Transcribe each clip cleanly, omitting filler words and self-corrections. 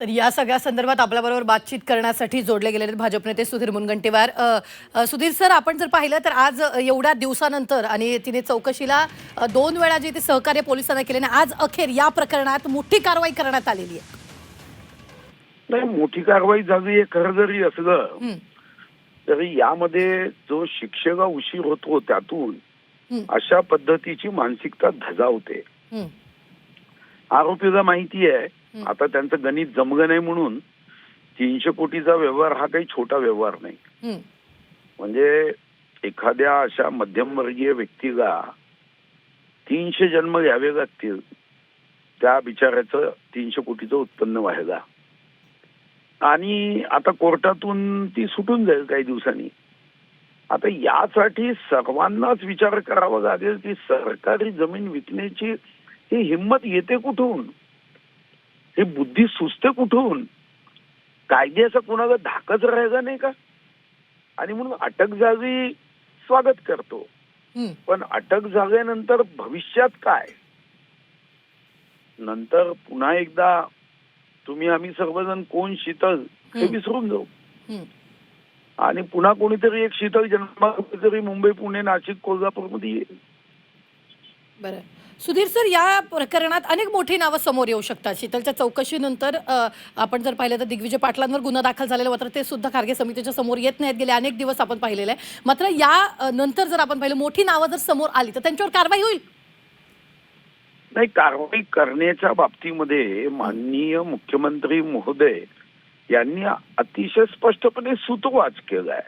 तर या सगळ्या संदर्भात आपल्याबरोबर बातचीत करण्यासाठी जोडले गेलेले भाजप नेते सुधीर मुनगंटीवार। सुधीर सर, आपण जर पाहिलं तर आज एवढ्या दिवसानंतर आणि तिने चौकशीला 2 वेळा जे ते सहकार्य पोलिसांना केले ना, आज अखेर या प्रकरणात मोठी कारवाई करण्यात आलेली आहे। नाही, मोठी कारवाई झाली हे खरं जरी असलं हं, तरी यामध्ये जो शिक्षेला उशीर होतो त्यातून हं, अशा पद्धतीची मानसिकता धजावते। हं, आरोपीला माहिती आहे हं, आता त्यांचं गणित जमलं नाही म्हणून 300 कोटीचा व्यवहार हा काही छोटा व्यवहार नाही। हं, म्हणजे एखाद्या अशा मध्यमवर्गीय व्यक्तीला 300 जन्म घ्यावे लागतील त्या बिचाऱ्याचं 300 कोटीचं उत्पन्न व्हायला, आणि आता कोर्टातून ती सुटून जाईल काही दिवसांनी। आता यासाठी सर्वांनाच विचार करावा लागेल की सरकारी जमीन विकण्याची ही हिंमत येते कुठून, ही बुद्धी सुचते कुठून, कायद्याचा कुणाला धाकच राहिला नाही का? आणि म्हणून अटक झाली स्वागत करतो, हं, पण अटक झाल्यानंतर भविष्यात काय? नंतर पुन्हा एकदा तुम्ही आम्ही सर्वजण कोण शीतल हे विसरून जाऊ, हं. आणि पुन्हा कोणीतरी एक शीतल जन्मातरी मुंबई, पुणे, नाशिक, कोल्हापूरमध्ये येईल। बरं सुधीर सर, या प्रकरणात अनेक मोठी नावं समोर येऊ शकतात। शीतलच्या चौकशीनंतर आपण जर पाहिलं तर दिग्विजय पाटलांवर गुन्हा दाखल झालेला, मात्र ते सुद्धा खारगे समितीच्या समोर येत नाहीत, गेले अनेक दिवस आपण पाहिलेलं आहे। मात्र या नंतर जर आपण पाहिलं मोठी नावं जर समोर आली तर त्यांच्यावर कारवाई होईल? नाही, कारवाई करण्याच्या बाबतीमध्ये माननीय मुख्यमंत्री महोदय यांनी अतिशय स्पष्टपणे सूतोवाच केलाय।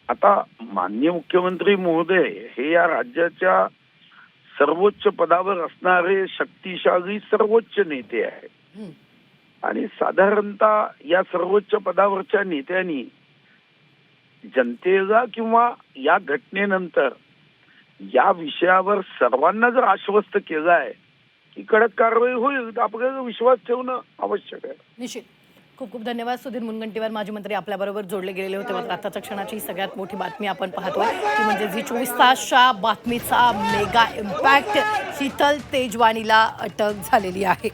आता माननीय मुख्यमंत्री महोदय हे या राज्याच्या सर्वोच्च पदावर असणारे शक्तिशाली सर्वोच्च नेते आहेत, हं, आणि साधारणतः या सर्वोच्च पदावरच्या नेत्यांनी जनतेला किंवा या घटनेनंतर या विषयावर सर्वांना जर आश्वस्त केलं आहे की कडक कारवाई होईल, तर आपल्याला विश्वास ठेवणं आवश्यक आहे। निश्चित। खूप खूप धन्यवाद सुधीर मुनगंटीवार, माजी मंत्री आपल्याबरोबर जोडले गेलेले होते। मात्र आताच्या क्षणाची सगळ्यात मोठी बातमी आपण पाहतोय ती म्हणजे झी 24 तासच्या बातमीचा मेगा इम्पॅक्ट, शीतल तेजवानीला अटक झालेली आहे।